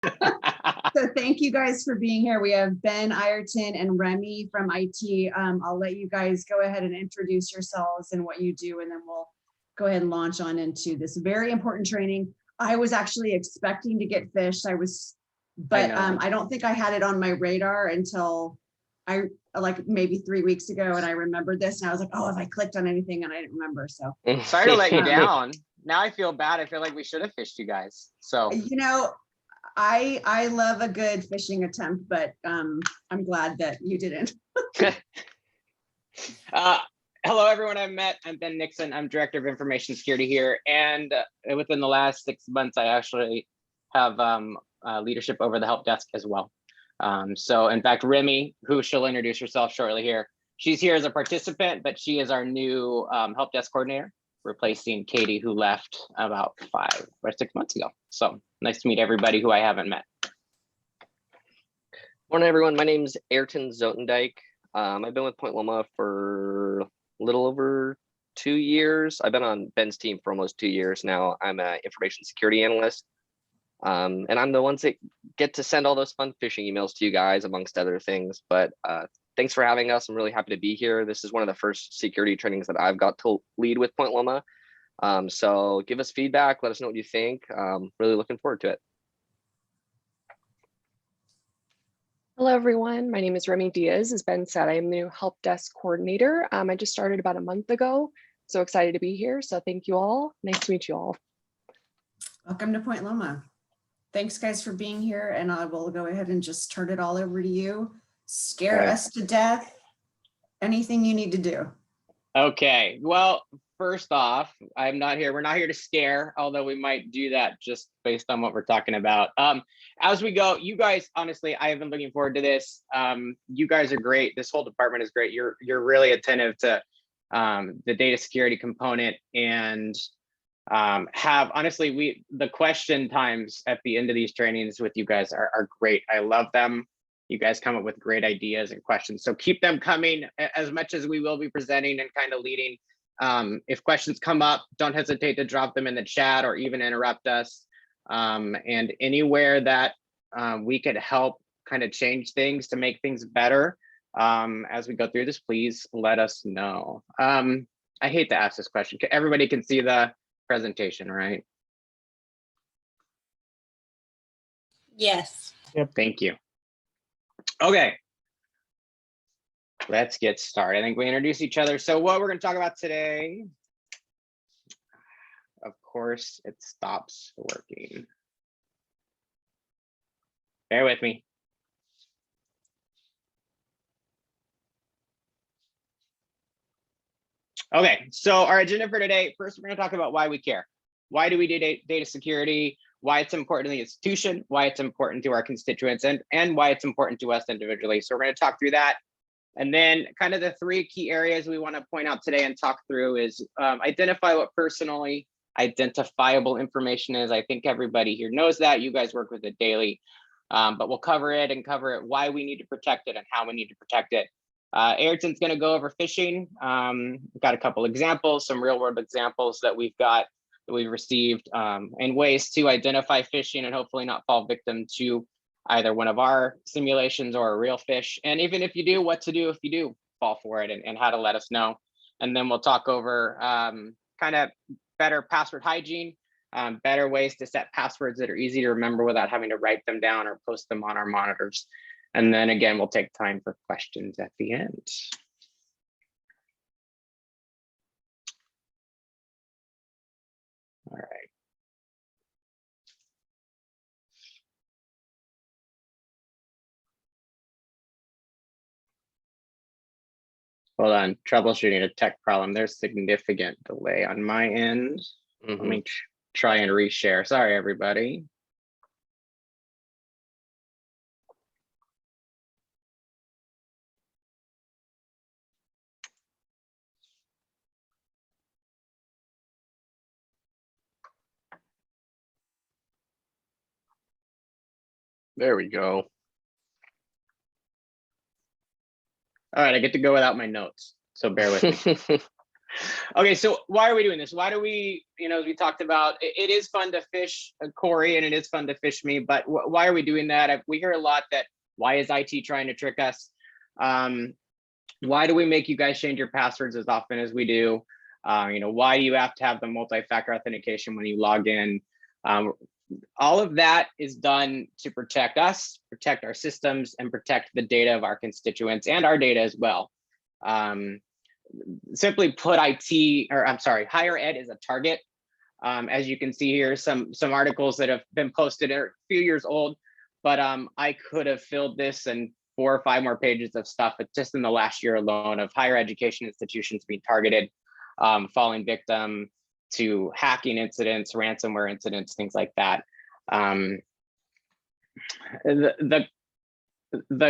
So thank you guys for being here. We have Ben Ireton and Remy from IT. I'll let you guys go ahead and introduce yourselves and what you do, and then we'll go ahead and launch on into this very important training. I was actually expecting to get fish. But I don't think I had it on my radar until like maybe 3 weeks ago, and I remembered this, and I was like, oh, if I clicked on anything, and I didn't remember. So sorry to let you down. Now I feel bad. I feel like we should have fished you guys. So I love a good fishing attempt, but I'm glad that you didn't. Hello, everyone. I'm Ben Nixon. I'm Director of Information Security here. And within the last 6 months, I actually have leadership over the help desk as well. So in fact, Remy, who she'll introduce herself shortly here, she's here as a participant, but she is our new help desk coordinator, replacing Katie, who left about 5 or 6 months ago. So nice to meet everybody who I haven't met. Morning, everyone. My name's Ayrton Zotendijk. I've been with Point Loma for a little over 2 years. I've been on Ben's team for almost 2 years now. I'm an information security analyst. And I'm the ones that get to send all those fun phishing emails to you guys, amongst other things. But thanks for having us. I'm really happy to be here. This is one of the first security trainings that I've got to lead with Point Loma. So give us feedback. Let us know what you think. Really looking forward to it. Hello, everyone. My name is Remy Diaz. As Ben said, I am the new help desk coordinator. I just started about a month ago. So excited to be here. So thank you all. Nice to meet you all. Welcome to Point Loma. Thanks, guys, for being here. And I will go ahead and just turn it all over to you. Scare us to death. Anything you need to do. Okay. Well, first off, I'm not here. We're not here to scare, although we might do that just based on what we're talking about. As we go, you guys, honestly, I have been looking forward to this. You guys are great. This whole department is great. You're really attentive to the data security component, and honestly, the question times at the end of these trainings with you guys are great. I love them. You guys come up with great ideas and questions. So keep them coming as much as we will be presenting and kind of leading. If questions come up, don't hesitate to drop them in the chat or even interrupt us. And anywhere that we could help kind of change things to make things better as we go through this, please let us know. I hate to ask this question. Everybody can see the presentation, right? Yes. Yep. Thank you. Okay. Let's get started. I think we introduce each other. So what we're going to talk about today, of course, it stops working. Bear with me. Okay, so our agenda for today, first, we're going to talk about why we care. Why do we do data security? Why it's important to the institution, why it's important to our constituents, and why it's important to us individually. So we're going to talk through that. And then kind of the 3 key areas we want to point out today and talk through is identify what personally identifiable information is. I think everybody here knows that. You guys work with it daily, but we'll cover it why we need to protect it and how we need to protect it. Ayrton's going to go over phishing. We've got a couple examples, some real world examples that we've received, and ways to identify phishing and hopefully not fall victim to either one of our simulations or a real fish. And even if you do, what to do if you do fall for it, and how to let us know. And then we'll talk over kind of better password hygiene, better ways to set passwords that are easy to remember without having to write them down or post them on our monitors. And then again, we'll take time for questions at the end. All right. Hold on, troubleshooting a tech problem. There's significant delay on my end. Let me try and reshare. Sorry, everybody. There we go. All right, I get to go without my notes, so bear with me. Okay, so why are we doing this? Why do we, as we talked about, it is fun to fish Corey and it is fun to fish me, but why are we doing that? We hear a lot that, why is IT trying to trick us? Why do we make you guys change your passwords as often as we do? Why do you have to have the multi-factor authentication when you log in? All of that is done to protect us, protect our systems, and protect the data of our constituents and our data as well. Simply put, higher ed is a target. As you can see here, some articles that have been posted are a few years old, but I could have filled this and 4 or 5 more pages of stuff just in the last year alone of higher education institutions being targeted, falling victim to hacking incidents, ransomware incidents, things like that. The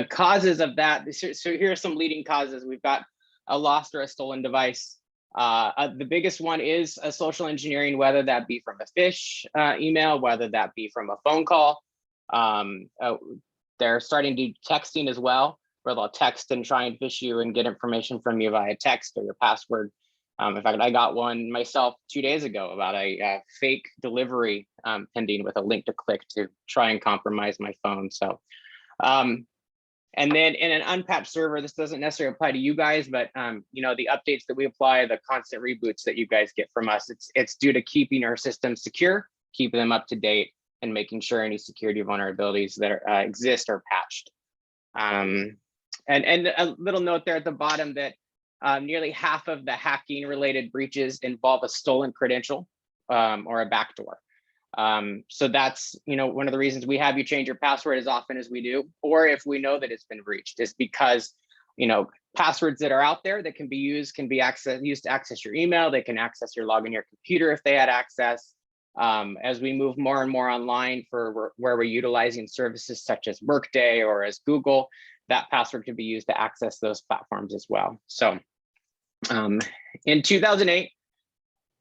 causes of that, so here are some leading causes. We've got a lost or a stolen device. The biggest one is a social engineering, whether that be from a phish email, whether that be from a phone call. They're starting to do texting as well, where they'll text and try and phish you and get information from you via text or your password. In fact, I got one myself 2 days ago about a fake delivery pending with a link to click to try and compromise my phone. So, and then in an unpatched server, this doesn't necessarily apply to you guys, but the updates that we apply, the constant reboots that you guys get from us, it's due to keeping our systems secure, keeping them up to date, and making sure any security vulnerabilities that exist are patched. And a little note there at the bottom that nearly half of the hacking related breaches involve a stolen credential or a backdoor. So that's, one of the reasons we have you change your password as often as we do, or if we know that it's been breached, is because, passwords that are out there that can be used used to access your email. They can access your login, your computer if they had access. As we move more and more online for where we're utilizing services such as Workday or as Google, that password can be used to access those platforms as well. So in 2008,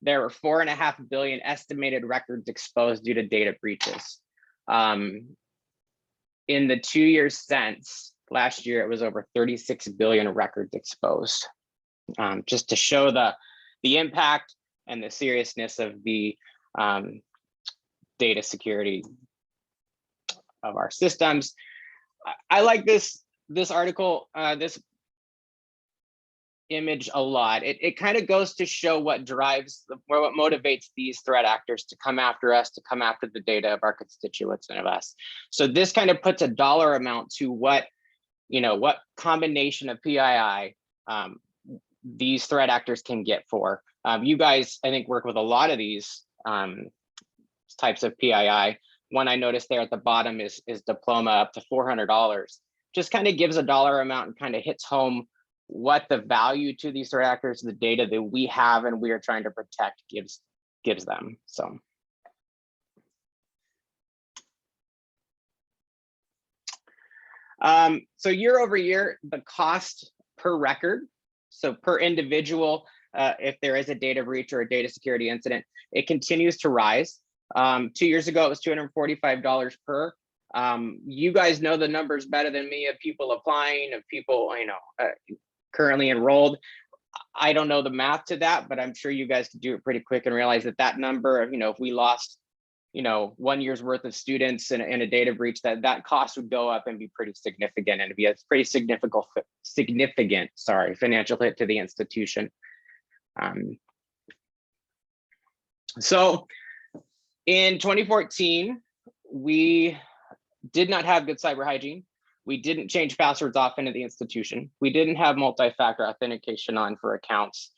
there were 4.5 billion estimated records exposed due to data breaches. In the 2 years since, last year, it was over 36 billion records exposed. Just to show the impact and the seriousness of the data security of our systems. I like this article, this image a lot. It kind of goes to show what motivates these threat actors to come after us, to come after the data of our constituents and of us. So this kind of puts a dollar amount to what combination of PII these threat actors can get for. You guys, I think, work with a lot of these types of PII. One I noticed there at the bottom is diploma up to $400. Just kind of gives a dollar amount and kind of hits home what the value to these threat actors, the data that we have and we are trying to protect gives them. So so year over year, the cost per record, so per individual, if there is a data breach or a data security incident, it continues to rise. 2 years ago, it was $245 per. You guys know the numbers better than me of people applying, of people currently enrolled. I don't know the math to that, but I'm sure you guys could do it pretty quick and realize that number of, if we lost 1 year's worth of students in a data breach, that cost would go up and be pretty significant, and it'd be a pretty significant financial hit to the institution. So in 2014, we did not have good cyber hygiene. We didn't change passwords often at the institution. We didn't have multi-factor authentication on for accounts.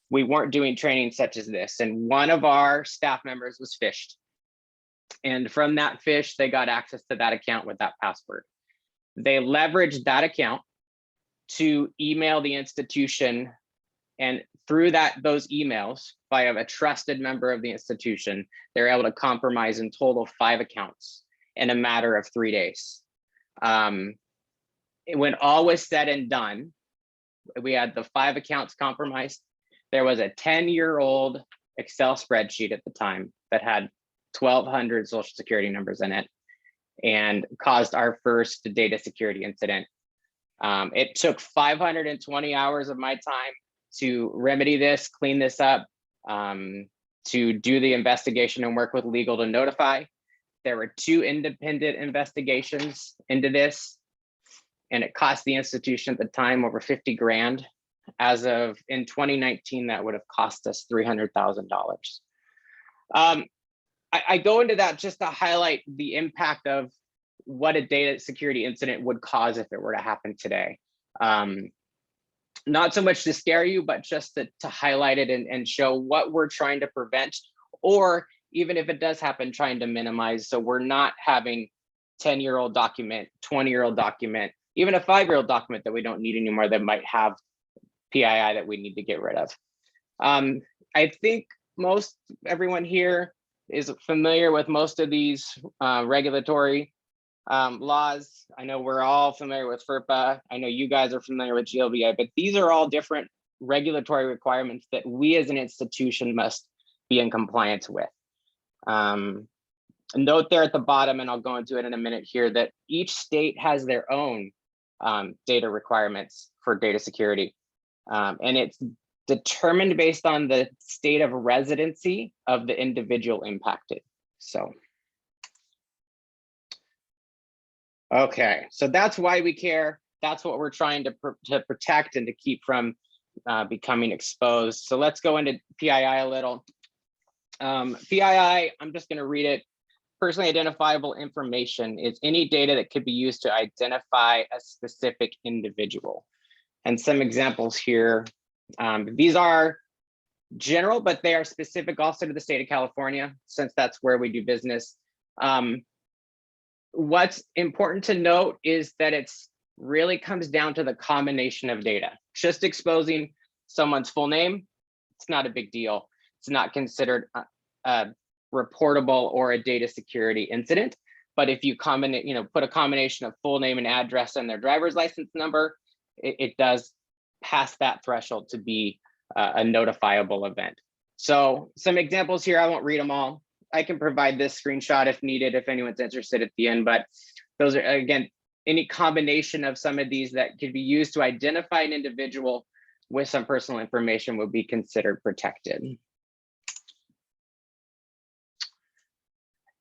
We weren't doing training such as this. And one of our staff members was phished. And from that phish, they got access to that account with that password. They leveraged that account to email the institution. And through those emails, via a trusted member of the institution, they're able to compromise in total 5 accounts in a matter of 3 days. When all was said and done, we had the 5 accounts compromised. There was a 10-year-old Excel spreadsheet at the time that had 1,200 social security numbers in it and caused our first data security incident. It took 520 hours of my time, to remedy this, clean this up, to do the investigation and work with legal to notify. There were 2 independent investigations into this, and it cost the institution at the time over 50 grand. As of in 2019, that would have cost us $300,000. I go into that just to highlight the impact of what a data security incident would cause if it were to happen today. Not so much to scare you, but just to highlight it and show what we're trying to prevent, or even if it does happen, trying to minimize. So we're not having 10-year-old document, 20-year-old document, even a 5-year-old document that we don't need anymore that might have PII that we need to get rid of. I think most everyone here is familiar with most of these regulatory laws. I know we're all familiar with FERPA. I know you guys are familiar with GLBI, but these are all different regulatory requirements that we as an institution must be in compliance with. Note there at the bottom, and I'll go into it in a minute here, that each state has their own data requirements for data security. And it's determined based on the state of residency of the individual impacted. So, okay, so that's why we care. That's what we're trying to protect and to keep from becoming exposed. So let's go into PII a little. PII, I'm just going to read it. Personally identifiable information is any data that could be used to identify a specific individual. And some examples here. These are general, but they are specific also to the state of California, since that's where we do business. What's important to note is that it's really comes down to the combination of data. Just exposing someone's full name, it's not a big deal. It's not considered a reportable or a data security incident. But if you put a combination of full name and address and their driver's license number, it does pass that threshold to be a notifiable event. So some examples here, I won't read them all. I can provide this screenshot if needed, if anyone's interested at the end, but those are, again, any combination of some of these that could be used to identify an individual with some personal information would be considered protected.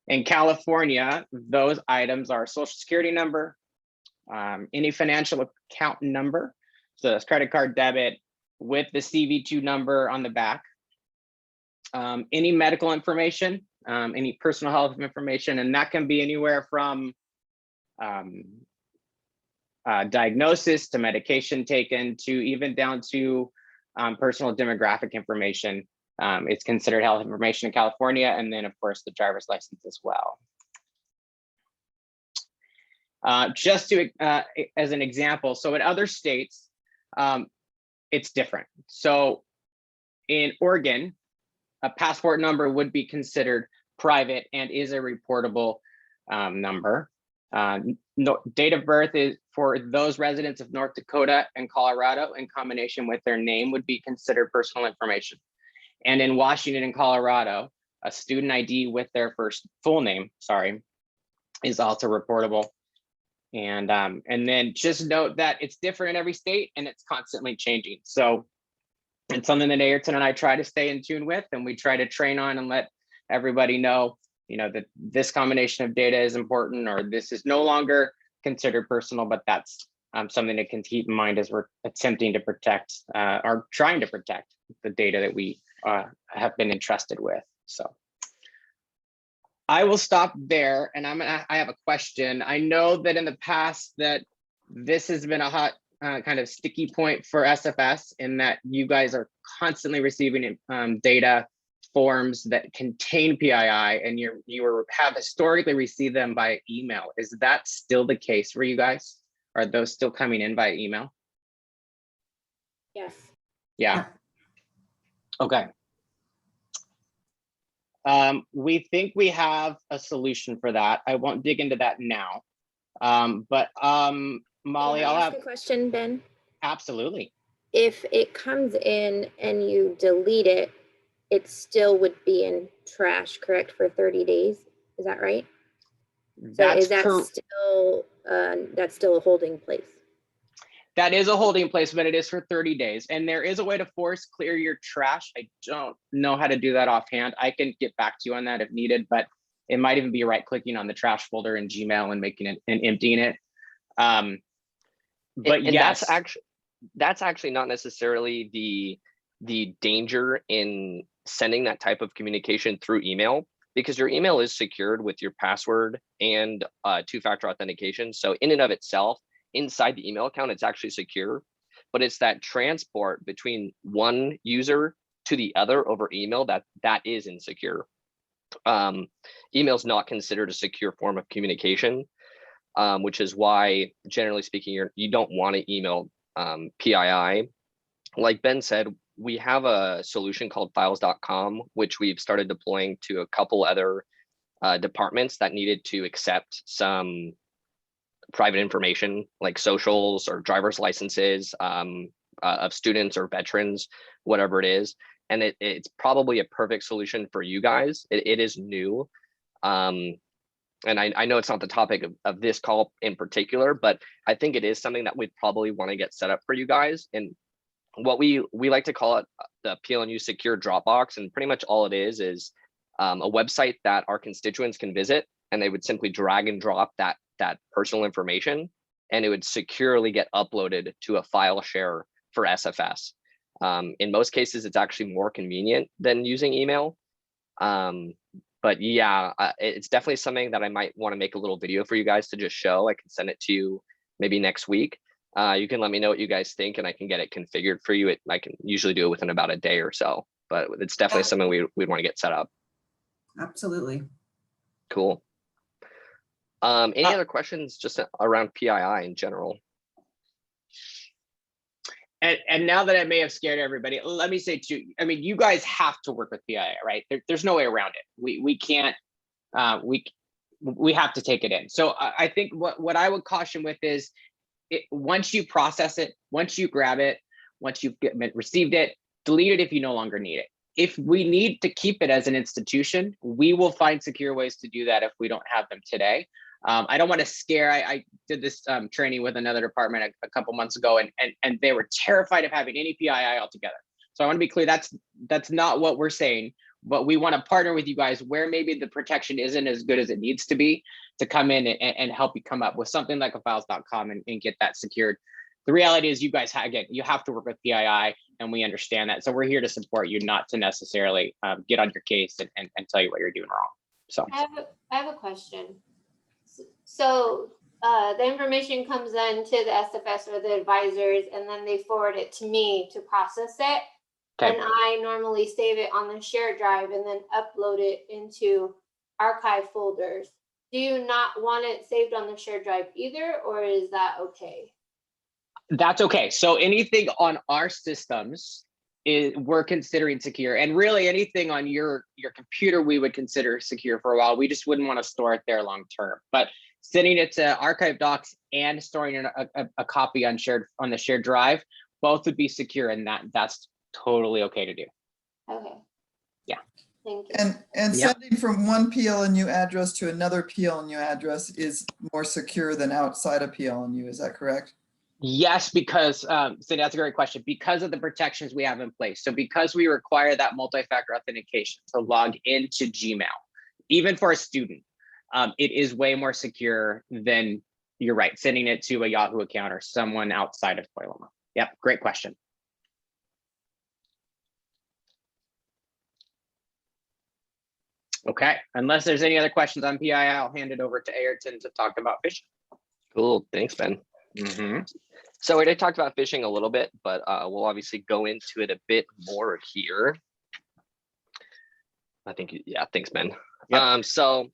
In California, those items are social security number, any financial account number, so that's credit card, debit, with the CV2 number on the back, any medical information, any personal health information, and that can be anywhere from diagnosis to medication taken to even down to personal demographic information. It's considered health information in California, and then of course the driver's license as well. Just to as an example, so in other states, it's different. So in Oregon, a passport number would be considered private and is a reportable number. Date of birth is for those residents of North Dakota and Colorado in combination with their name would be considered personal information. And in Washington and Colorado, a student ID with their first full name, is also reportable. And then just note that it's different in every state and it's constantly changing. So it's something that Ayrton and I try to stay in tune with, and we try to train on and let everybody know, that this combination of data is important, or this is no longer considered personal, but that's something to keep in mind as we're attempting to protect or trying to protect the data that we have been entrusted with. So I will stop there, and I have a question. I know that in the past that this has been a hot kind of sticky point for SFS, in that you guys are constantly receiving data forms that contain PII, and you have historically received them by email. Is that still the case for you guys? Are those still coming in by email? Yes. Yeah. Okay. We think we have a solution for that. I won't dig into that now. But Molly, Can I I'll ask have a question, Ben? absolutely. If it comes in and you delete it, it still would be in trash, correct, for 30 days? Is that right? So That's is that still that's still a holding place? That is a holding place, but it is for 30 days. And there is a way to force clear your trash. I don't know how to do that offhand. I can get back to you on that if needed, but it might even be right clicking on the trash folder in Gmail and making it and emptying it. But And yes, that's actually not necessarily the danger in sending that type of communication through email, because your email is secured with your password and two-factor authentication. So in and of itself, inside the email account, it's actually secure, but it's that transport between one user to the other over email that is insecure. Email is not considered a secure form of communication, which is why, generally speaking, you don't want to email PII. Like Ben said, we have a solution called files.com, which we've started deploying to a couple other departments that needed to accept some private information like socials or driver's licenses of students or veterans, whatever it is. And it's probably a perfect solution for you guys. It is new. And I know it's not the topic of this call in particular, but I think it is something that we'd probably want to get set up for you guys. And what we like to call it the PLNU Secure Dropbox. And pretty much all it is a website that our constituents can visit, and they would simply drag and drop that personal information, and it would securely get uploaded to a file share for SFS. In most cases, it's actually more convenient than using email. But yeah, it's definitely something that I might want to make a little video for you guys to just show. I can send it to you maybe next week. You can let me know what you guys think, and I can get it configured for you. I can usually do it within about a day or so, but it's definitely something we'd want to get set up. Absolutely. Cool. Any other questions just around PII in general? and now that I may have scared everybody, let me say too, I mean, you guys have to work with PII, right? There's no way around it. We can't, we have to take it in. So I think what I would caution with is, once you process it, once you grab it, once you've received it, delete it if you no longer need it. If we need to keep it as an institution, we will find secure ways to do that if we don't have them today. I don't want to scare. I did this training with another department a couple months ago, and they were terrified of having any PII altogether. So I want to be clear, that's not what we're saying, but we want to partner with you guys where maybe the protection isn't as good as it needs to be, to come in and help you come up with something like a files.com and get that secured. The reality is, you guys, again, you have to work with PII, and we understand that. So we're here to support you, not to necessarily get on your case and tell you what you're doing wrong. So I have a question. So the information comes in to the SFS or the advisors, and then they forward it to me to process it. Okay. And I normally save it on the shared drive and then upload it into archive folders. Do you not want it saved on the shared drive either, or is that okay? That's okay. So anything on our systems we're considering secure, and really anything on your computer we would consider secure for a while. We just wouldn't want to store it there long term. But sending it to archive docs and storing a copy on the shared drive, both would be secure, and that's totally okay to do. Okay. Yeah. Thank you. And Yep. sending from one PLNU address to another PLNU address is more secure than outside of PLNU. Is that correct? Yes, because so that's a great question. Because of the protections we have in place. So because we require that multi-factor authentication to log into Gmail, even for a student, it is way more secure than, you're right, sending it to a Yahoo account or someone outside of Point Loma. Yep, great question. Okay, unless there's any other questions on PII, I'll hand it over to Ayrton to talk about phishing. Cool, thanks, Ben. So we already talked about phishing a little bit, but we'll obviously go into it a bit more here. I think, yeah, thanks, Ben. Yep. So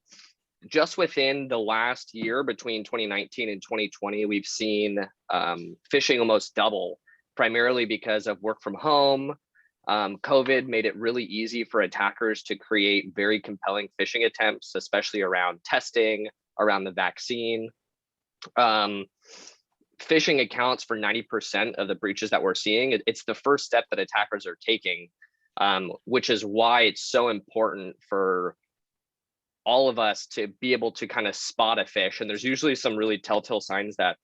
just within the last year, between 2019 and 2020, we've seen phishing almost double, primarily because of work from home. COVID made it really easy for attackers to create very compelling phishing attempts, especially around testing, around the vaccine. Phishing accounts for 90% of the breaches that we're seeing. It's the first step that attackers are taking, which is why it's so important for all of us to be able to kind of spot a phish. And there's usually some really telltale signs that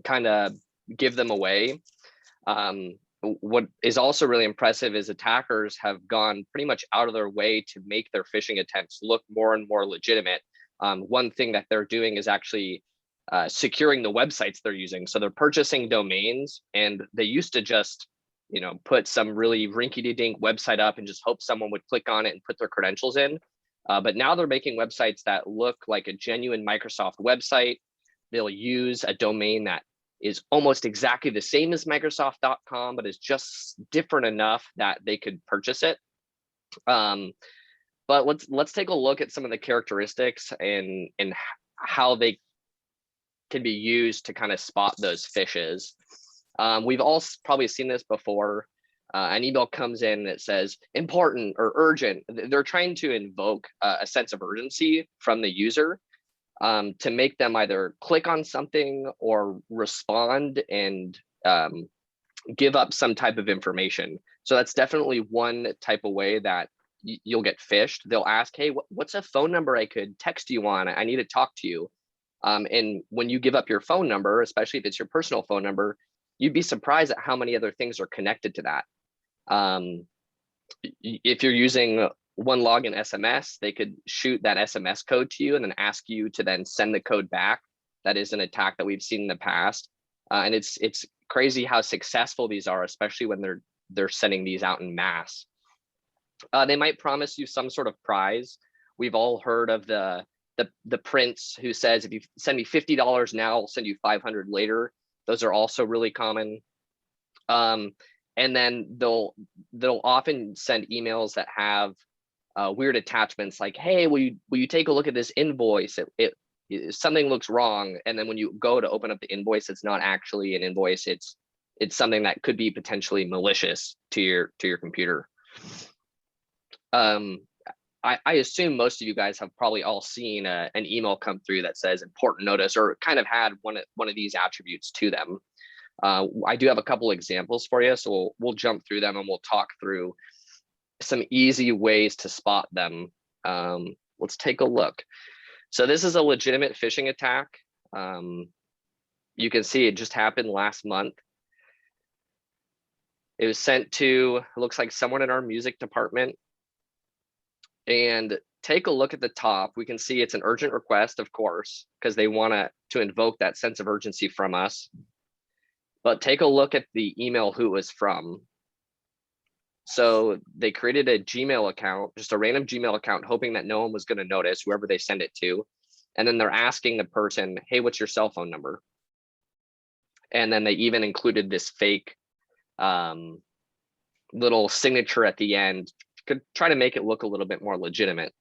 kind of give them away. What is also really impressive is attackers have gone pretty much out of their way to make their phishing attempts look more and more legitimate. One thing that they're doing is actually securing the websites they're using. So they're purchasing domains, and they used to just, put some really rinky-dink website up and just hope someone would click on it and put their credentials in. But now they're making websites that look like a genuine Microsoft website. They'll use a domain that is almost exactly the same as Microsoft.com, but is just different enough that they could purchase it. But let's take a look at some of the characteristics and how they can be used to kind of spot those phishes. We've all probably seen this before. An email comes in that says important or urgent. They're trying to invoke a sense of urgency from the user to make them either click on something or respond and give up some type of information. So that's definitely one type of way that you'll get phished. They'll ask, hey, what's a phone number I could text you on? I need to talk to you. And when you give up your phone number, especially if it's your personal phone number, you'd be surprised at how many other things are connected to that. If you're using OneLogin SMS, they could shoot that SMS code to you and then ask you to then send the code back. That is an attack that we've seen in the past. And it's crazy how successful these are, especially when they're sending these out in mass. They might promise you some sort of prize. We've all heard of the prince who says, if you send me $50 now, I'll send you 500 later. Those are also really common. And then they'll often send emails that have weird attachments like, hey, will you take a look at this invoice? Something looks wrong. And then when you go to open up the invoice, it's not actually an invoice. It's something that could be potentially malicious to your computer. I assume most of you guys have probably all seen an email come through that says important notice, or kind of had one of these attributes to them. I do have a couple examples for you, so we'll jump through them and we'll talk through some easy ways to spot them. Let's take a look. So this is a legitimate phishing attack. You can see it just happened last month. It was sent to, it looks like someone in our music department. And take a look at the top. We can see it's an urgent request, of course, because they want to invoke that sense of urgency from us. But take a look at the email who it was from. So they created a Gmail account, just a random Gmail account, hoping that no one was going to notice, whoever they send it to. And then they're asking the person, hey, what's your cell phone number? And then they even included this fake little signature at the end, could try to make it look a little bit more legitimate.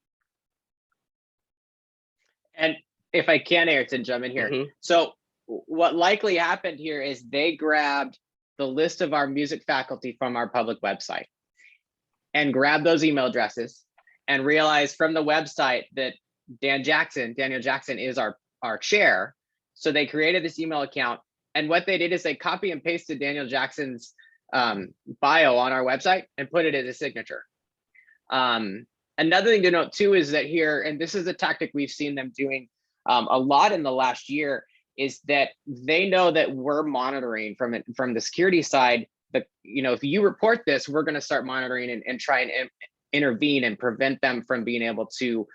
And if I can, Ayrton, jump in here. So what likely happened here is they grabbed the list of our music faculty from our public website and grabbed those email addresses and realized from the website that Daniel Jackson is our chair. So they created this email account. And what they did is they copy and pasted Daniel Jackson's bio on our website and put it as a signature. Another thing to note too is that here, and this is a tactic we've seen them doing a lot in the last year, is that they know that we're monitoring from the security side. That, if you report this, we're going to start monitoring and try and intervene and prevent them from being able to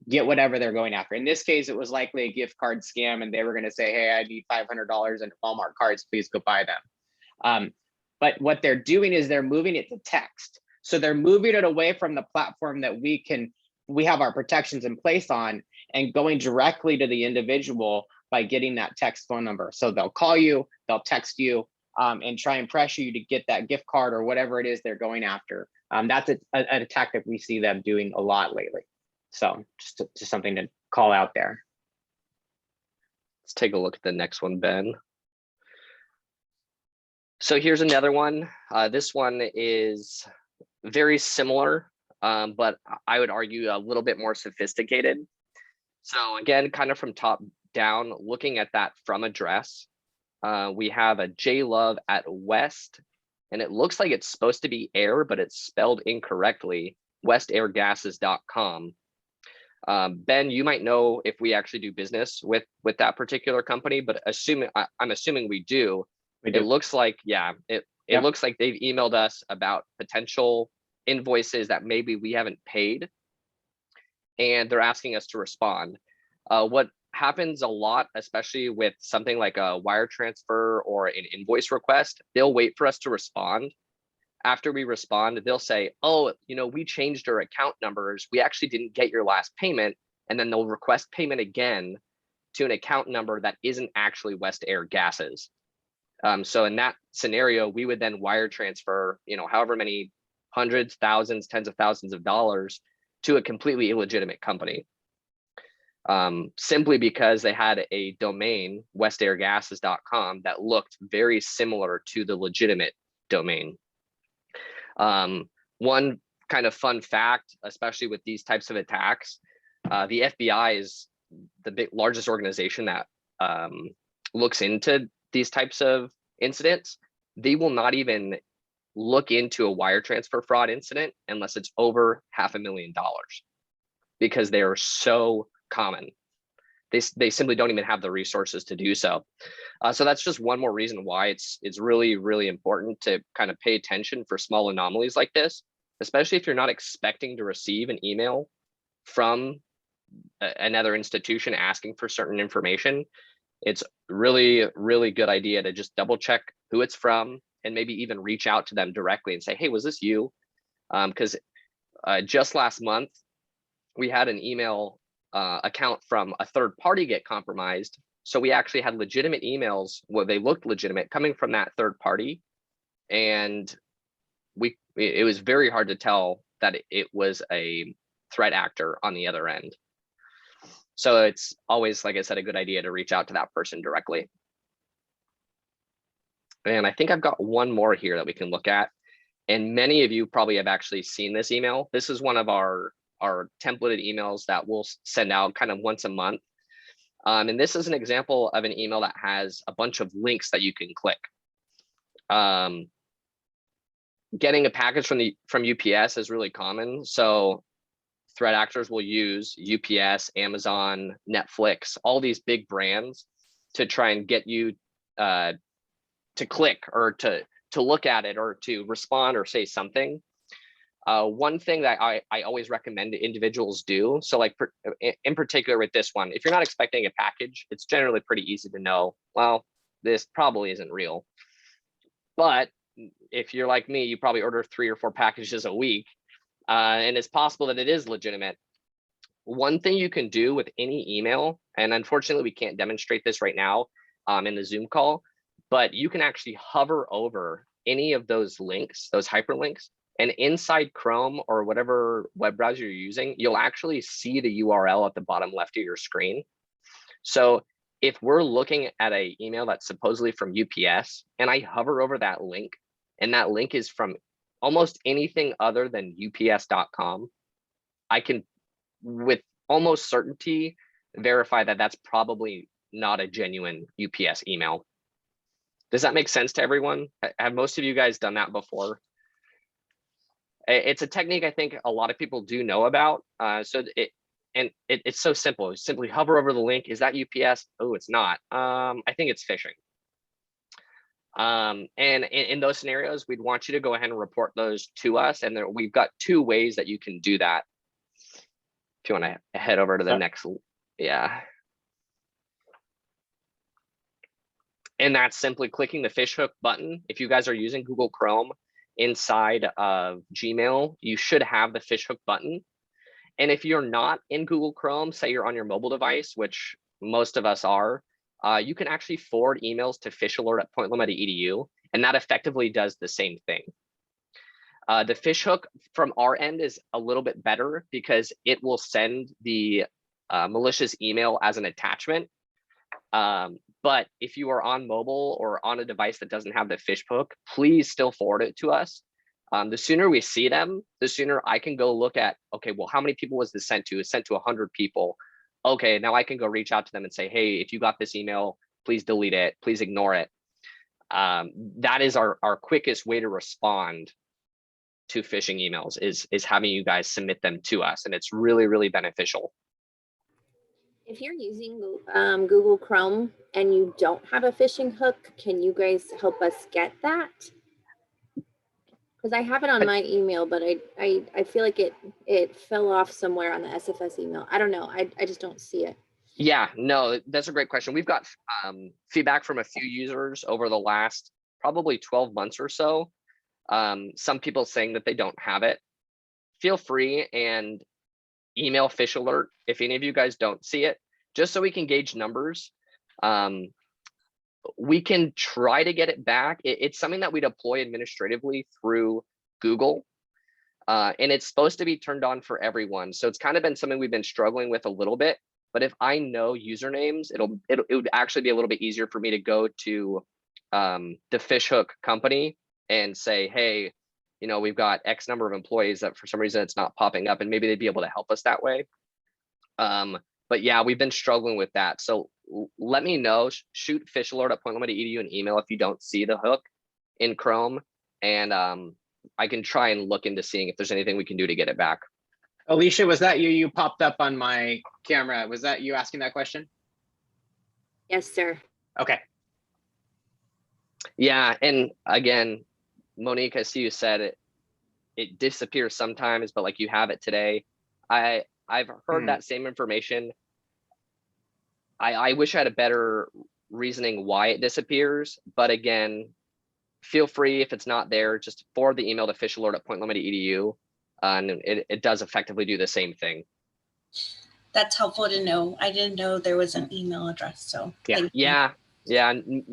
get whatever they're going after. In this case, it was likely a gift card scam, and they were going to say, hey, I need $500 in Walmart cards, please go buy them. But what they're doing is they're moving it to text. So they're moving it away from the platform that we have our protections in place on, and going directly to the individual by getting that text phone number. So they'll call you, they'll text you, and try and pressure you to get that gift card or whatever it is they're going after. That's an attack that we see them doing a lot lately. So just something to call out there. Let's take a look at the next one, Ben. So here's another one. This one is very similar, but I would argue a little bit more sophisticated. So again, kind of from top down, looking at that from address, we have a JLove@West, and it looks like it's supposed to be air, but it's spelled incorrectly, westairgases.com. Ben, you might know if we actually do business with that particular company, but I'm assuming we do. We It do. looks like, yeah, it Yep. looks like they've emailed us about potential invoices that maybe we haven't paid, and they're asking us to respond. What happens a lot, especially with something like a wire transfer or an invoice request, they'll wait for us to respond. After we respond, they'll say, oh, we changed our account numbers. We actually didn't get your last payment. And then they'll request payment again to an account number that isn't actually West Air Gases. So in that scenario, we would then wire transfer, however many hundreds, thousands, tens of thousands of dollars to a completely illegitimate company. Simply because they had a domain, westairgases.com, that looked very similar to the legitimate domain. One kind of fun fact, especially with these types of attacks, the FBI is the largest organization that looks into these types of incidents. They will not even look into a wire transfer fraud incident unless it's over $500,000, because they are so common. They simply don't even have the resources to do so. So that's just one more reason why it's really, really important to kind of pay attention for small anomalies like this, especially if you're not expecting to receive an email from another institution asking for certain information. It's really, really good idea to just double check who it's from, and maybe even reach out to them directly and say, hey, was this you? Because just last month, we had an email account from a third party get compromised. So we actually had legitimate emails, well, they looked legitimate, coming from that third party. And it was very hard to tell that it was a threat actor on the other end. So it's always, like I said, a good idea to reach out to that person directly. And I think I've got one more here that we can look at. And many of you probably have actually seen this email. This is one of our templated emails that we'll send out kind of once a month. And this is an example of an email that has a bunch of links that you can click. Getting a package from UPS is really common. So threat actors will use UPS, Amazon, Netflix, all these big brands to try and get you to click or to look at it or to respond or say something. One thing that I always recommend individuals do, so like in particular with this one, if you're not expecting a package, it's generally pretty easy to know, well, this probably isn't real. But if you're like me, you probably order 3 or 4 packages a week, and it's possible that it is legitimate. One thing you can do with any email, and unfortunately we can't demonstrate this right now in the Zoom call, but you can actually hover over any of those links, those hyperlinks, and inside Chrome or whatever web browser you're using, you'll actually see the URL at the bottom left of your screen. So if we're looking at an email that's supposedly from UPS and I hover over that link, and that link is from almost anything other than ups.com, I can with almost certainty verify that that's probably not a genuine UPS email. Does that make sense to everyone? Have most of you guys done that before? It's a technique I think a lot of people do know about. It's so simple. Simply hover over the link. Is that UPS? Oh, it's not. I think it's phishing. And in those scenarios, we'd want you to go ahead and report those to us. And we've got 2 ways that you can do that. If you want to head over to the next, yeah. And that's simply clicking the fishhook button. If you guys are using Google Chrome inside of Gmail, you should have the fishhook button. And if you're not in Google Chrome, say you're on your mobile device, which most of us are, you can actually forward emails to fishalert@pointloma.edu, and that effectively does the same thing. The fishhook from our end is a little bit better because it will send the malicious email as an attachment. But if you are on mobile or on a device that doesn't have the fishhook, please still forward it to us. The sooner we see them, the sooner I can go look at, okay, well, how many people was this sent to? It's sent to 100 people. Okay, now I can go reach out to them and say, hey, if you got this email, please delete it, please ignore it. That is our quickest way to respond to phishing emails is having you guys submit them to us. And it's really, really beneficial. If you're using Google Chrome, and you don't have a phishing hook, can you guys help us get that? Because I have it on my email, but I feel like it fell off somewhere on the SFS email. I don't know. I just don't see it. Yeah, no, that's a great question. We've got feedback from a few users over the last probably 12 months or so. Some people saying that they don't have it. Feel free and email Fish Alert if any of you guys don't see it, just so we can gauge numbers. We can try to get it back. It's something that we deploy administratively through Google. And it's supposed to be turned on for everyone. So it's kind of been something we've been struggling with a little bit. But if I know usernames, it would actually be a little bit easier for me to go to the Fishhook company and say, hey, you know, we've got X number of employees that for some reason it's not popping up, and maybe they'd be able to help us that way. But yeah, we've been struggling with that. So let me know, shoot fishalert@pointloma.edu an email if you don't see the hook in Chrome, and I can try and look into seeing if there's anything we can do to get it back. Alicia, was that you? You popped up on my camera. Was that you asking that question? Yes, sir. Okay. Yeah, and again, Monique, I see you said it disappears sometimes, but like you have it today. I've heard that same information. I wish I had a better reasoning why it disappears, but again, feel free, if it's not there, just forward the email to fishalert@pointloma.edu, and it does effectively do the same thing. That's helpful to know. I didn't know there was an email address, so thank you. Yeah.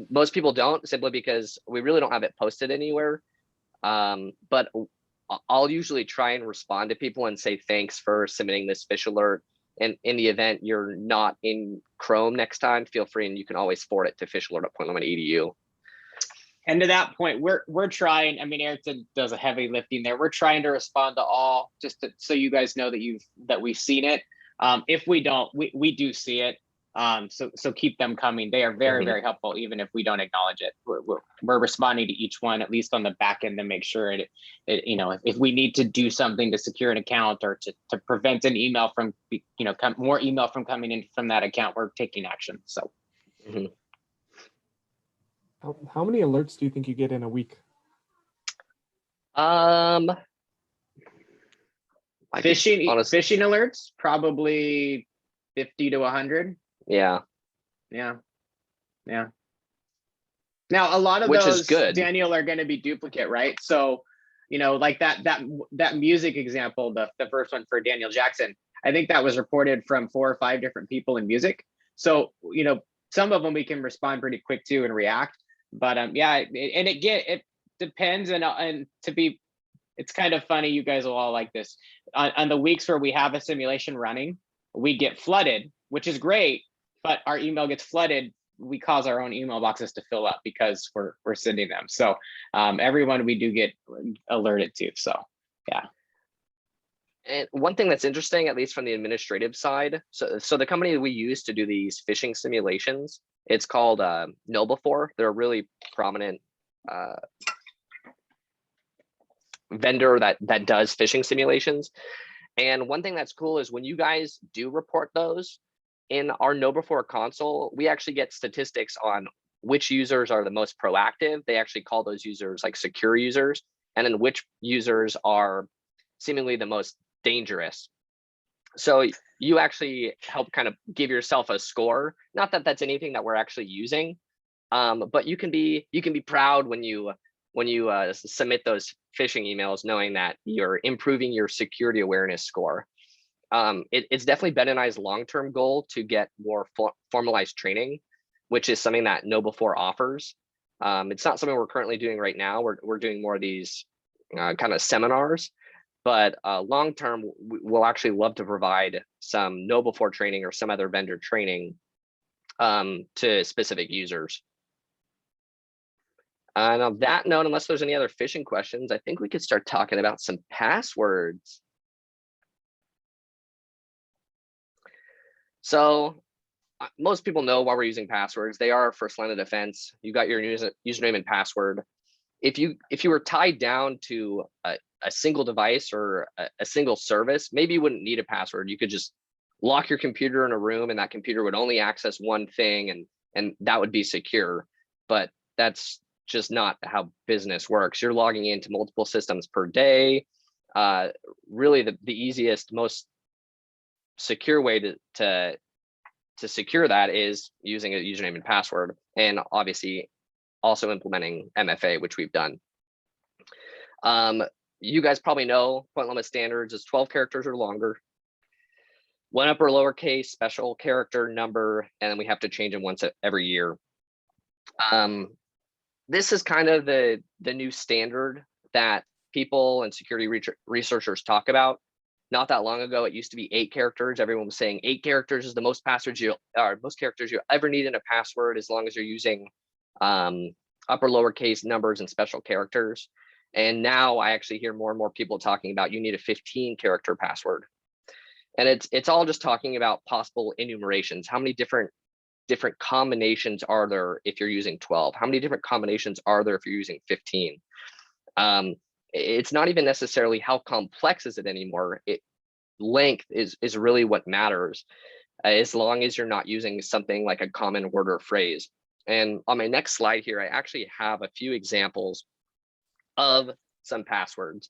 Most people don't, simply because we really don't have it posted anywhere. But I'll usually try and respond to people and say thanks for submitting this Fish Alert. And in the event you're not in Chrome next time, feel free, and you can always forward it to fishalert@pointloma.edu. And to that point, we're trying. I mean, Ayrton does a heavy lifting there. We're trying to respond to all, just so you guys know that we've seen it. If we don't, we do see it. So keep them coming. They are very, very helpful, even if we don't acknowledge it. We're responding to each one, at least on the back end, to make sure it you know, if we need to do something to secure an account or to prevent an email from, you know, more email from coming in from that account, we're taking action. So. How many alerts do you think you get in a week? Phishing alerts, probably 50 to 100. Yeah. Now a lot of Which those, is good, Daniel, are going to be duplicate, right? So, you know, like that music example, the first one for Daniel Jackson, I think that was reported from 4 or 5 different people in music. So, you know, some of them we can respond pretty quick to and react. But yeah, it depends, and to be, it's kind of funny. You guys will all like this. On the weeks where we have a simulation running, we get flooded, which is great, but our email gets flooded. We cause our own email boxes to fill up because we're sending them. So everyone we do get alerted to. So yeah. And one thing that's interesting, at least from the administrative side, so the company that we use to do these phishing simulations, it's called KnowBe4. They're a really prominent vendor that does phishing simulations. And one thing that's cool is when you guys do report those, in our KnowBe4 console, we actually get statistics on which users are the most proactive. They actually call those users like secure users, and then which users are seemingly the most dangerous. So you actually help kind of give yourself a score. Not that that's anything that we're actually using, but you can be proud when you submit those phishing emails, knowing that you're improving your security awareness score. It's definitely Ben and I's long-term goal to get more formalized training, which is something that KnowBe4 offers. It's not something we're currently doing right now. We're doing more of these kind of seminars, but long-term, we'll actually love to provide some KnowBe4 training or some other vendor training to specific users. And on that note, unless there's any other phishing questions, I think we could start talking about some passwords. So most people know why we're using passwords. They are our first line of defense. You got your username and password. If you were tied down to a single device or a single service, maybe you wouldn't need a password. You could just lock your computer in a room, and that computer would only access one thing, and and that would be secure. But that's just not how business works. You're logging into multiple systems per day. Really, the easiest, most secure way to secure that is using a username and password, and obviously also implementing MFA, which we've done. You guys probably know Point Loma standards is 12 characters or longer, 1 upper lowercase special character number, and then we have to change them once every year. This is kind of the new standard that people and security researchers talk about. Not that long ago, it used to be 8 characters. Everyone was saying 8 characters is the most most characters you ever need in a password, as long as you're using upper lowercase numbers and special characters. And now I actually hear more and more people talking about you need a 15 character password. And it's all just talking about possible enumerations. How many different combinations are there if you're using 12? How many different combinations are there if you're using 15? It's not even necessarily how complex is it anymore. Length is really what matters, as long as you're not using something like a common word or phrase. And on my next slide here, I actually have a few examples of some passwords.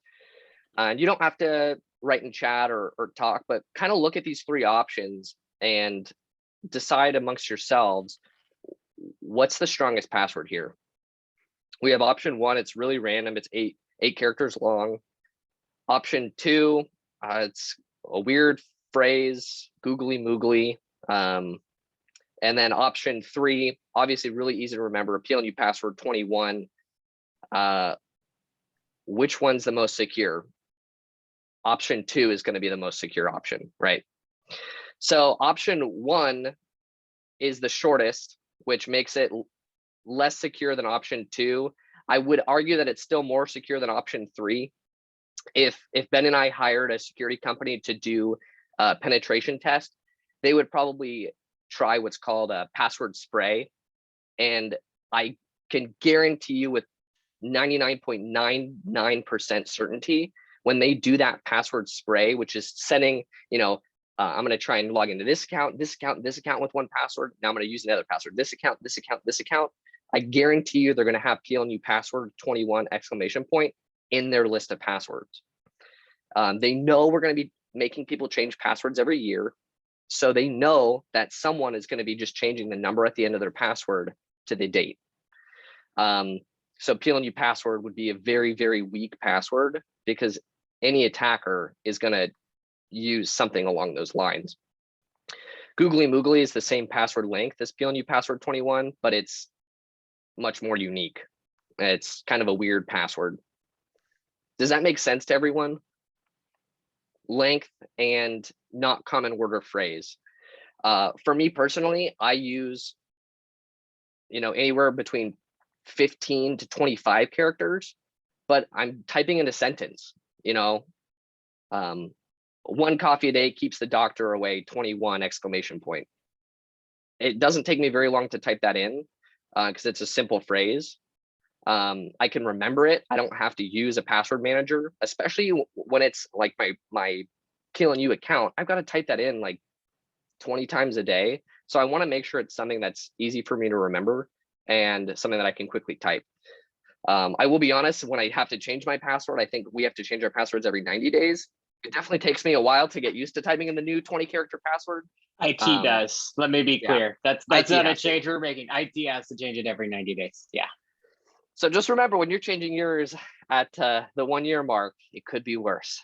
And you don't have to write in chat or talk, but kind of look at these 3 options and decide amongst yourselves, what's the strongest password here? We have option 1, it's really random, it's 8 characters long. Option 2, it's a weird phrase, googly moogly. And then option 3, obviously really easy to remember, PLNU password 21. Which one's the most secure? Option 2 is going to be the most secure option, right? So option 1 is the shortest, which makes it less secure than option 2. I would argue that it's still more secure than option 3. If Ben and I hired a security company to do a penetration test, they would probably try what's called a password spray. And I can guarantee you with 99.99% certainty, when they do that password spray, which is setting, I'm going to try and log into this account, this account, this account with one password. Now I'm going to use another password, this account, this account, this account. I guarantee you they're going to have PLNU password 21 exclamation point in their list of passwords. They know we're going to be making people change passwords every year. So they know that someone is going to be just changing the number at the end of their password to the date. So PLNU password would be a very, very weak password, because any attacker is going to use something along those lines. Googly moogly is the same password length as PLNU password 21, but it's much more unique. It's kind of a weird password. Does that make sense to everyone? Length and not common word or phrase. For me personally, I use, anywhere between 15 to 25 characters, but I'm typing in a sentence, one coffee a day keeps the doctor away, 21 exclamation point. It doesn't take me very long to type that in, because it's a simple phrase. I can remember it. I don't have to use a password manager, especially when it's like my PLNU account. I've got to type that in like 20 times a day. So I want to make sure it's something that's easy for me to remember and something that I can quickly type. I will be honest, when I have to change my password, I think we have to change our passwords every 90 days. It definitely takes me a while to get used to typing in the new 20 character password. IT does. Let me be clear. That's not a change we're making. IT has to change it every 90 days. Yeah. So just remember, when you're changing yours at the 1 year mark, it could be worse.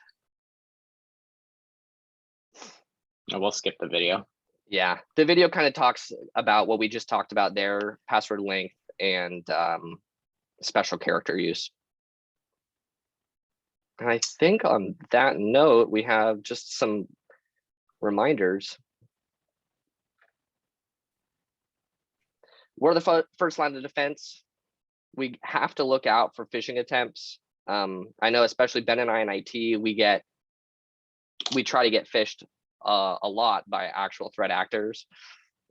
We'll skip the video. Yeah, the video kind of talks about what we just talked about there, password length and special character use. And I think on that note, we have just some reminders. We're the first line of defense. We have to look out for phishing attempts. I know, especially Ben and I in IT, we try to get phished a lot by actual threat actors.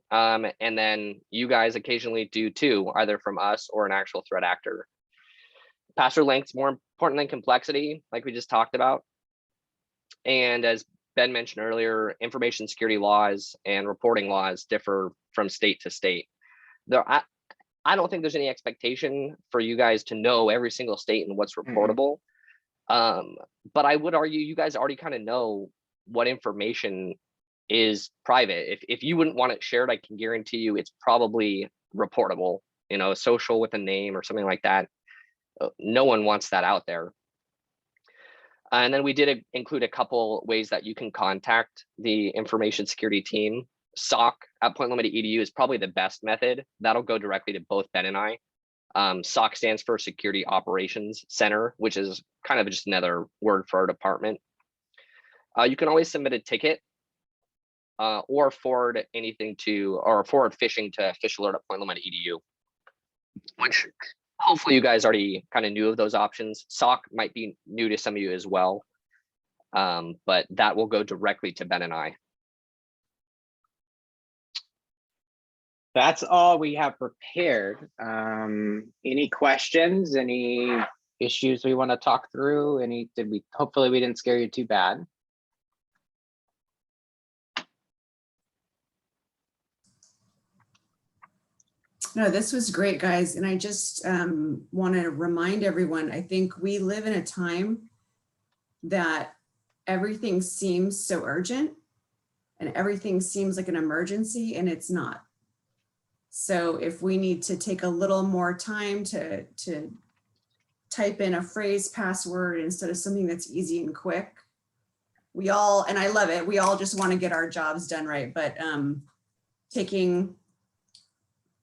And then you guys occasionally do too, either from us or an actual threat actor. Password length is more important than complexity, like we just talked about. And as Ben mentioned earlier, information security laws and reporting laws differ from state to state. I don't think there's any expectation for you guys to know every single state and what's reportable. But I would argue you guys already kind of know what information is private. If you wouldn't want it shared, I can guarantee you it's probably reportable, you know, social with a name or something like that. No one wants that out there. And then we did include a couple ways that you can contact the information security team. SOC at PointLoma.edu is probably the best method. That'll go directly to both Ben and I. SOC stands for Security Operations Center, which is kind of just another word for our department. You can always submit a ticket or forward anything to, or forward phishing to fishalert@pointloma.edu, which hopefully you guys already kind of knew of those options. SOC might be new to some of you as well, but that will go directly to Ben and I. That's all we have prepared. Any questions, any issues we want to talk through? Hopefully we didn't scare you too bad. No, this was great, guys. And I just want to remind everyone, I think we live in a time that everything seems so urgent and everything seems like an emergency, and it's not. So if we need to take a little more time to type in a phrase password instead of something that's easy and quick, we all, and I love it, we all just want to get our jobs done right, but taking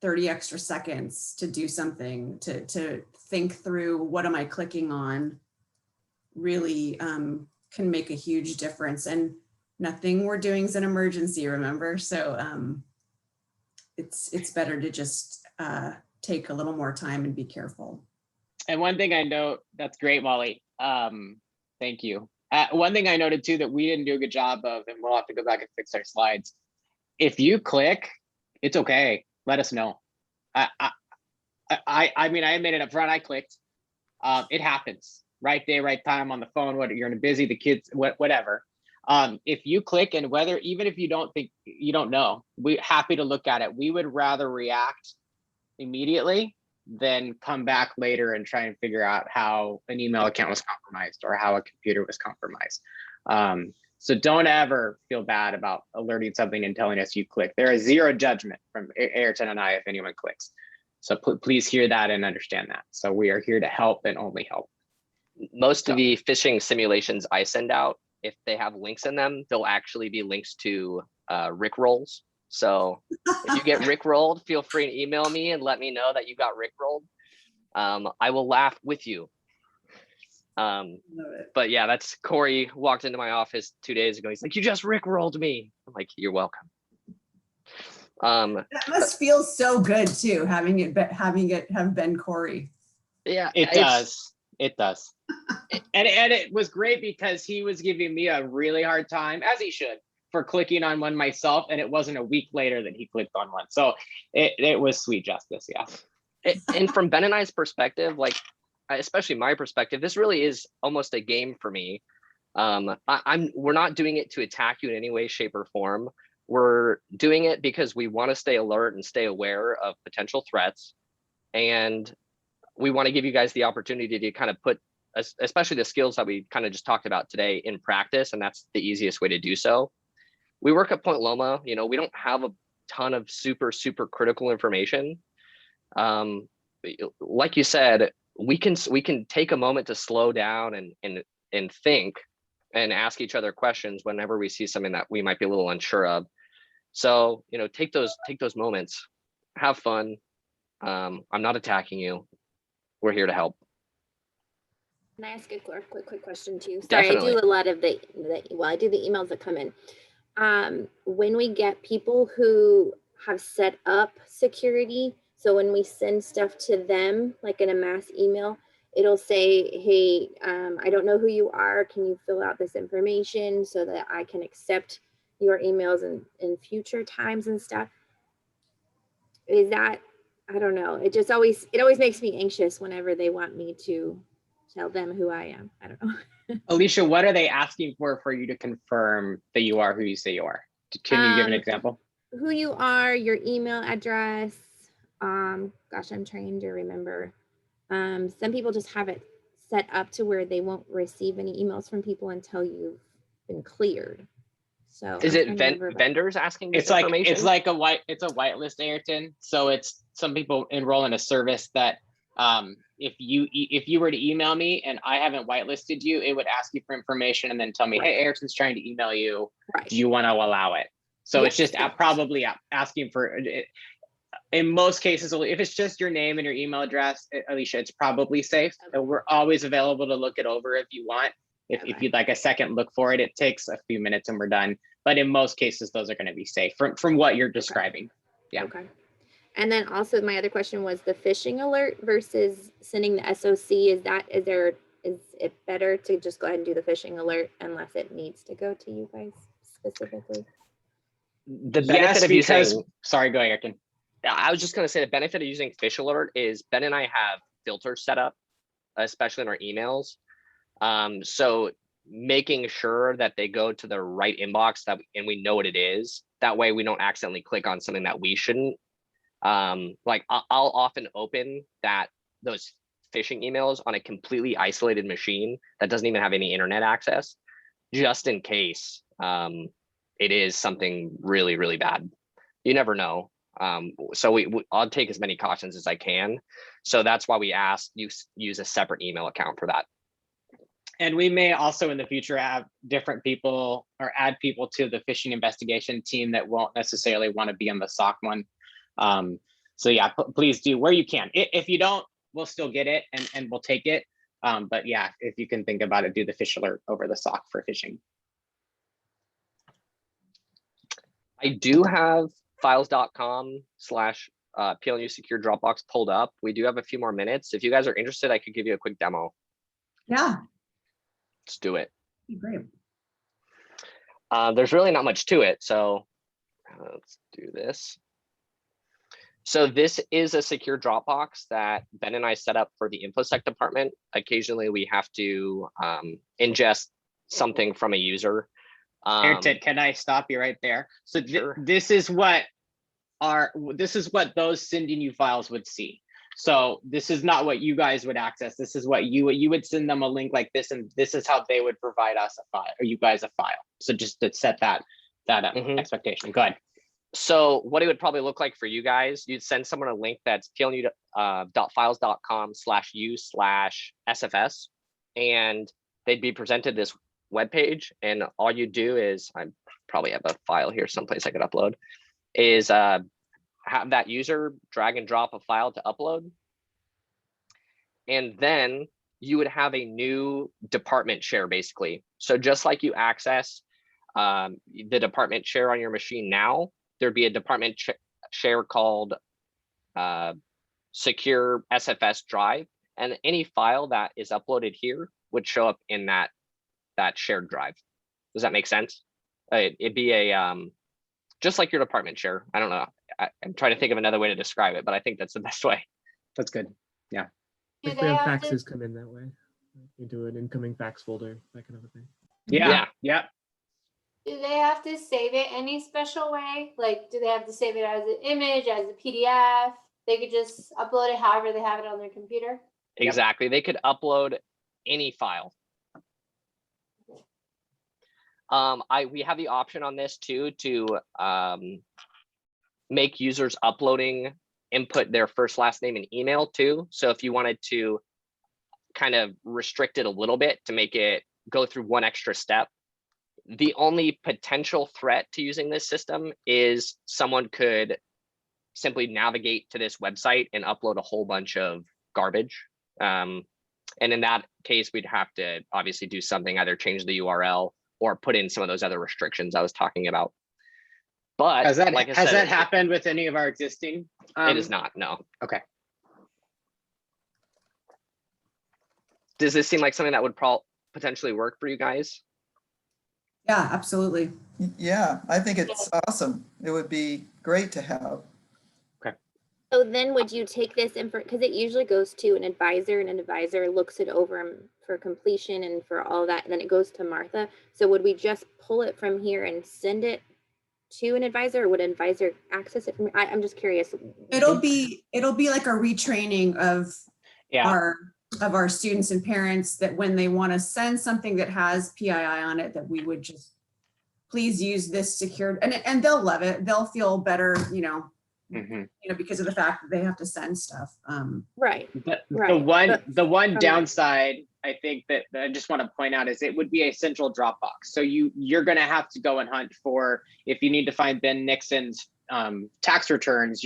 30 extra seconds to do something, to think through what am I clicking on, really can make a huge difference. And nothing we're doing is an emergency, remember? So it's better to just take a little more time and be careful. And one thing I know, that's great, Molly. Thank you. One thing I noted too that we didn't do a good job of, and we'll have to go back and fix our slides. If you click, it's okay. Let us know. I mean, I made it up front. I clicked. It happens. Right day, right time on the phone. What you're busy, the kids, whatever. If you click, and whether, even if you don't think, you don't know, we're happy to look at it. We would rather react immediately than come back later and try and figure out how an email account was compromised or how a computer was compromised. So don't ever feel bad about alerting something and telling us you click. There is zero judgment from Ayrton and I if anyone clicks. So please hear that and understand that. So we are here to help and only help. Most of the phishing simulations I send out, if they have links in them, they'll actually be links to Rickrolls. So if you get Rickrolled, feel free to email me and let me know that you got Rickrolled. I will laugh with you. But yeah, that's Corey walked into my office 2 days ago. He's like, "You just Rickrolled me." I'm like, "You're welcome." That must feel so good too, having it have been Corey. Yeah, it does. It does. And it was great because he was giving me a really hard time, as he should, for clicking on one myself, and it wasn't a week later that he clicked on one. So it was sweet justice, yeah. And from Ben and I's perspective, like, especially my perspective, this really is almost a game for me. We're not doing it to attack you in any way, shape, or form. We're doing it because we want to stay alert and stay aware of potential threats. And we want to give you guys the opportunity to kind of put, especially the skills that we kind of just talked about today, in practice. And that's the easiest way to do so. We work at Point Loma, you know, we don't have a ton of super critical information. Like you said, we can take a moment to slow down and think and ask each other questions whenever we see something that we might be a little unsure of. So, you know, take those moments, have fun. I'm not attacking you. We're here to help. Can I ask a quick question too? Sorry, definitely. I do a lot of I do the emails that come in. When we get people who have set up security, so when we send stuff to them, like in a mass email, it'll say, "Hey, I don't know who you are. Can you fill out this information so that I can accept your emails in future times and stuff?" Is that, I don't know. It always makes me anxious whenever they want me to tell them who I am. I don't know. Alicia, what are they asking for you to confirm that you are who you say you are? Can you give an example? Who you are, your email address, gosh, I'm trying to remember. Some people just have it set up to where they won't receive any emails from people until you've been cleared. So Is I'm it trying to remember, but- vendors asking this It's like information? it's a whitelist, Ayrton. So it's some people enroll in a service that if you were to email me and I haven't whitelisted you, it would ask you for information and then tell me, Right. hey, Ayrton's trying to email you. Right. Do you want to allow it? So it's Yes. just probably asking for it. In most cases, if it's just your name and your email address, Alicia, it's probably safe. And we're always available to look it over if you want. If Okay. you'd like a second look for it, it takes a few minutes and we're done. But in most cases, those are going to be safe from what you're describing. Yeah. Okay. And then also my other question was the phishing alert versus sending the SOC. Is it better to just go ahead and do the phishing alert unless it needs to go to you guys specifically? The benefit Yes, of because using, sorry, go ahead, Ayrton. I was just going to say the benefit of using Fish Alert is Ben and I have filters set up, especially in our emails. So making sure that they go to the right inbox and we know what it is. That way we don't accidentally click on something that we shouldn't. Like I'll often open those phishing emails on a completely isolated machine that doesn't even have any internet access, just in case it is something really, really bad. You never know. So I'll take as many cautions as I can. So that's why we ask you use a separate email account for that. And we may also in the future have different people or add people to the phishing investigation team that won't necessarily want to be on the SOC one. So yeah, please do where you can. If you don't, we'll still get it and we'll take it. But yeah, if you can think about it, do the Fish Alert over the SOC for phishing. I do have files.com/PLNU secure Dropbox pulled up. We do have a few more minutes. If you guys are interested, I could give you a quick demo. Yeah, Let's do it. great. There's really not much to it. So let's do this. So this is a secure Dropbox that Ben and I set up for the InfoSec department. Occasionally we have to ingest something from a user. Ayrton, can I stop you right there? So Sure. this is what those sending you files would see. So this is not what you guys would access. This is what you would send them a link like this, and this is how they would provide us a file or you guys a file. So just to set that up expectation. Go ahead. So what it would probably look like for you guys, you'd send someone a link that's plnu.files.com/u/SFS, and they'd be presented this web page. And all you do is, I probably have a file here someplace I could upload, is have that user drag and drop a file to upload. And then you would have a new department share basically. So just like you access the department share on your machine now, there'd be a department share called secure SFS drive, and any file that is uploaded here would show up in that shared drive. Does that make sense? It'd be a just like your department share. I don't know. I'm trying to think of another way to describe it, but I think that's the best way. That's good. Yeah. Do If they we have have to, faxes come in that way, you do an incoming fax folder, that kind of a thing. Yeah. do they have to save it any special way? Like, do they have to save it as an image, as a PDF? They could just upload it however they have it on their computer? Exactly. They could upload any file. We have the option on this too to make users uploading input their first, last name and email too. So if you wanted to kind of restrict it a little bit to make it go through one extra step, the only potential threat to using this system is someone could simply navigate to this website and upload a whole bunch of garbage. And in that case, we'd have to obviously do something, either change the URL or put in some of those other restrictions I was talking about. But Has that like I said, that happened with any of our existing? it is not, no. Okay. Does this seem like something that would potentially work for you guys? Yeah, absolutely. Yeah, I think it's awesome. It would be great to have. So then would you take this info, because it usually goes to an advisor and an advisor looks it over for completion and for all that, and then it goes to Martha. So would we just pull it from here and send it to an advisor, or would an advisor access it from? I'm just curious. It'll be like a retraining of Yeah. our students and parents, that when they want to send something that has PII on it, that we would just please use this secured, and they'll love it. They'll feel better, Mhm. because of the fact that they have to send stuff. Right. The Right, one but the one from- downside I think that I just want to point out is it would be a central Dropbox. So you're going to have to go and hunt for, if you need to find Ben Nixon's tax returns,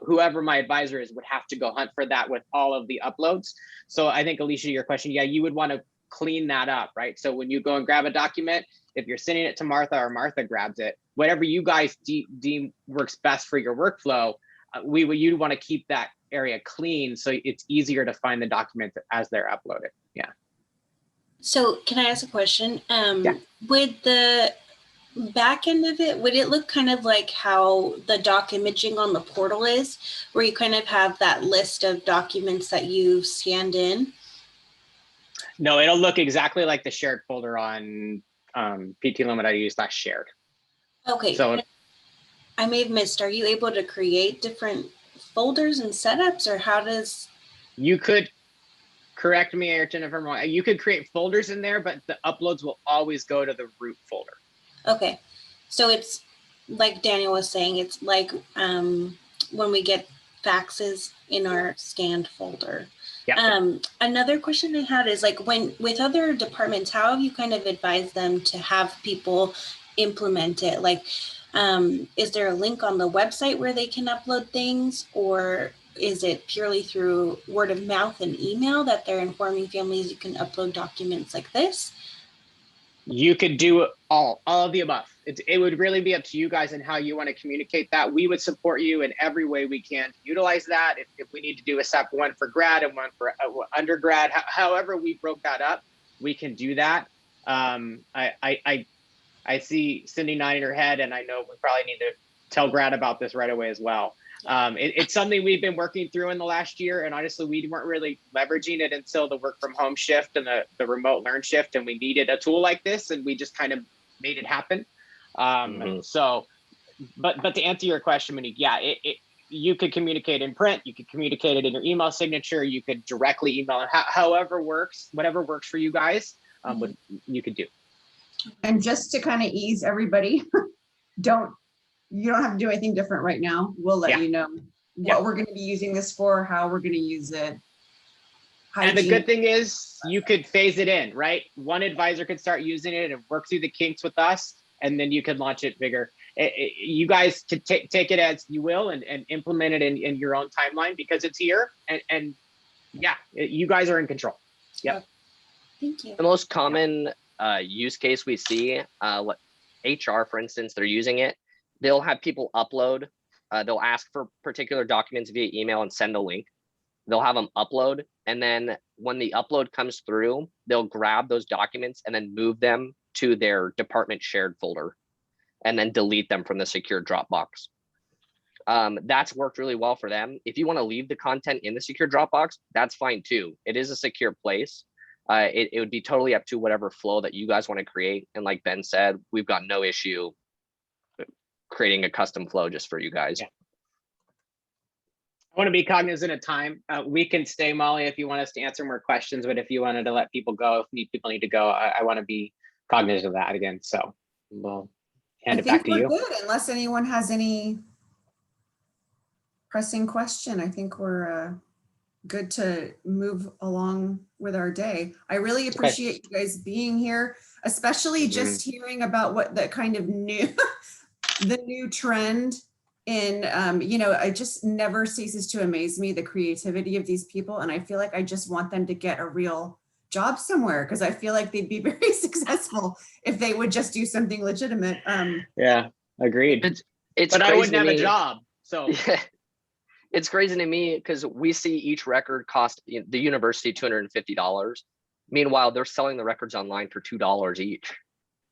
whoever my advisor is would have to go hunt for that with all of the uploads. So I think, Alicia, your question, yeah, you would want to clean that up, right? So when you go and grab a document, if you're sending it to Martha or Martha grabs it, whatever you guys deem works best for your workflow, you'd want to keep that area clean so it's easier to find the documents as they're uploaded. Yeah. So can I ask a question? Would the back end of it, would it look kind of like how the doc imaging on the portal is, where you kind of have that list of documents that you've scanned in? No, it'll look exactly like the shared folder on ptlumina.edu/shared. Okay. So I may have missed, are you able to create different folders and setups, or how does? You could, correct me, Ayrton, if I'm wrong, you could create folders in there, but the uploads will always go to the root folder. Okay, so it's like Daniel was saying, it's like when we get faxes in our scanned folder. Yeah. Another question I had is, like, when with other departments, how have you kind of advised them to have people implement it? Like, is there a link on the website where they can upload things, or is it purely through word of mouth and email that they're informing families you can upload documents like this? You could do all of the above. It would really be up to you guys and how you want to communicate that. We would support you in every way we can to utilize that. If we need to do a separate one for grad and one for undergrad, however we broke that up, we can do that. I see Cindy nodding her head, and I know we probably need to tell grad about this right away as well. It's something we've been working through in the last year, and honestly, we weren't really leveraging it until the work from home shift and the remote learn shift, and we needed a tool like this, and we just kind of made it happen. So, but to answer your question, Monique, yeah, you could communicate in print, you could communicate it in your email signature, you could directly email it, however works, whatever works for you guys, you could do. And just to kind of ease everybody, you don't have to do anything different right now. We'll let you know what we're going to be using this for, how we're going to use it. And the good thing is you could phase it in, right? One advisor could start using it and work through the kinks with us, and then you could launch it bigger. You guys could take it as you will and implement it in your own timeline, because it's here. And yeah, you guys are in control. Yep. Thank you. The most common use case we see, HR, for instance, they're using it. They'll have people upload. They'll ask for particular documents via email and send a link. They'll have them upload. And then when the upload comes through, they'll grab those documents and then move them to their department shared folder and then delete them from the secure Dropbox. That's worked really well for them. If you want to leave the content in the secure Dropbox, that's fine too. It is a secure place. It would be totally up to whatever flow that you guys want to create. And like Ben said, we've got no issue creating a custom flow just for you guys. Yeah. I want to be cognizant of time. We can stay, Molly, if you want us to answer more questions, but if you wanted to let people go, if people need to go, I want to be cognizant of that again. So we'll hand it back to you. Good, unless anyone has any pressing question. I think we're good to move along with our day. I really appreciate you guys being here, especially just hearing about what the kind of new the new trend in, it just never ceases to amaze me, the creativity of these people. And I feel like I just want them to get a real job somewhere, because I feel like they'd be very successful if they would just do something legitimate. Yeah, agreed. It's but I crazy wouldn't have to a me. job. So Yeah. It's crazy to me because we see each record cost the university $250. Meanwhile, they're selling the records online for $2 each.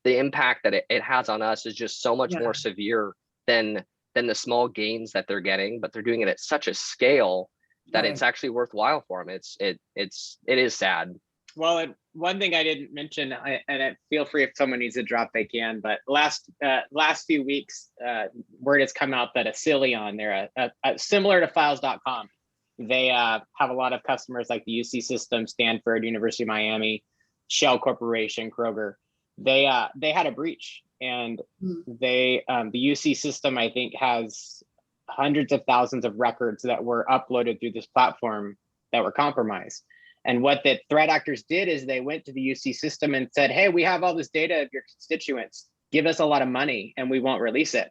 The impact that it has on us is just so much more severe than the small gains that they're getting, but they're doing it at such a scale that it's actually worthwhile for them. It is sad. Well, one thing I didn't mention, feel free if someone needs to drop, they can. But last few weeks, word has come out that Acilion, they're similar to Files.com. They have a lot of customers like the UC System, Stanford, University of Miami, Shell Corporation, Kroger. They had a breach, and the UC System, I think, has hundreds of thousands of records that were uploaded through this platform that were compromised. And what the threat actors did is they went to the UC System and said, hey, we have all this data of your constituents. Give us a lot of money and we won't release it.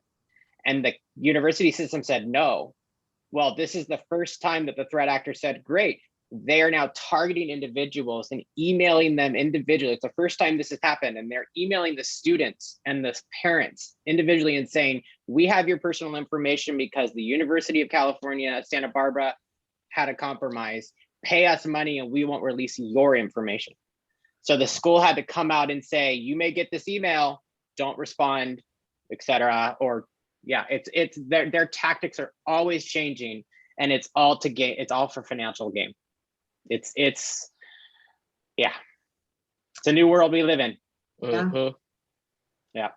And the university system said no. Well, this is the first time that the threat actor said, great. They are now targeting individuals and emailing them individually. It's the first time this has happened. And they're emailing the students and the parents individually and saying, we have your personal information because the University of California, Santa Barbara had a compromise. Pay us money and we won't release your information. So the school had to come out and say, you may get this email, don't respond, etc. Or yeah, it's their tactics are always changing, and it's all to gain. It's all for financial gain. It's yeah, it's a new world we live in. Mhm. Yeah.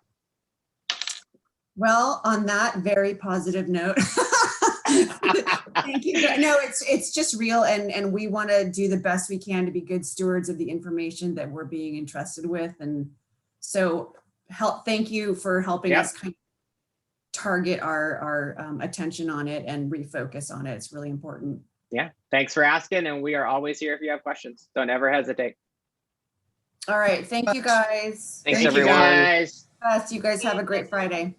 Well, on that very positive note, thank you. No, it's just real, and we want to do the best we can to be good stewards of the information that we're being entrusted with. And so thank you for helping us kind of target our attention on it and refocus on it. It's really important. Yeah, thanks for asking, and we are always here if you have questions. Don't ever hesitate. All right, thank you guys. Thanks, Thank you everyone. guys. Yes, you guys have a great Friday.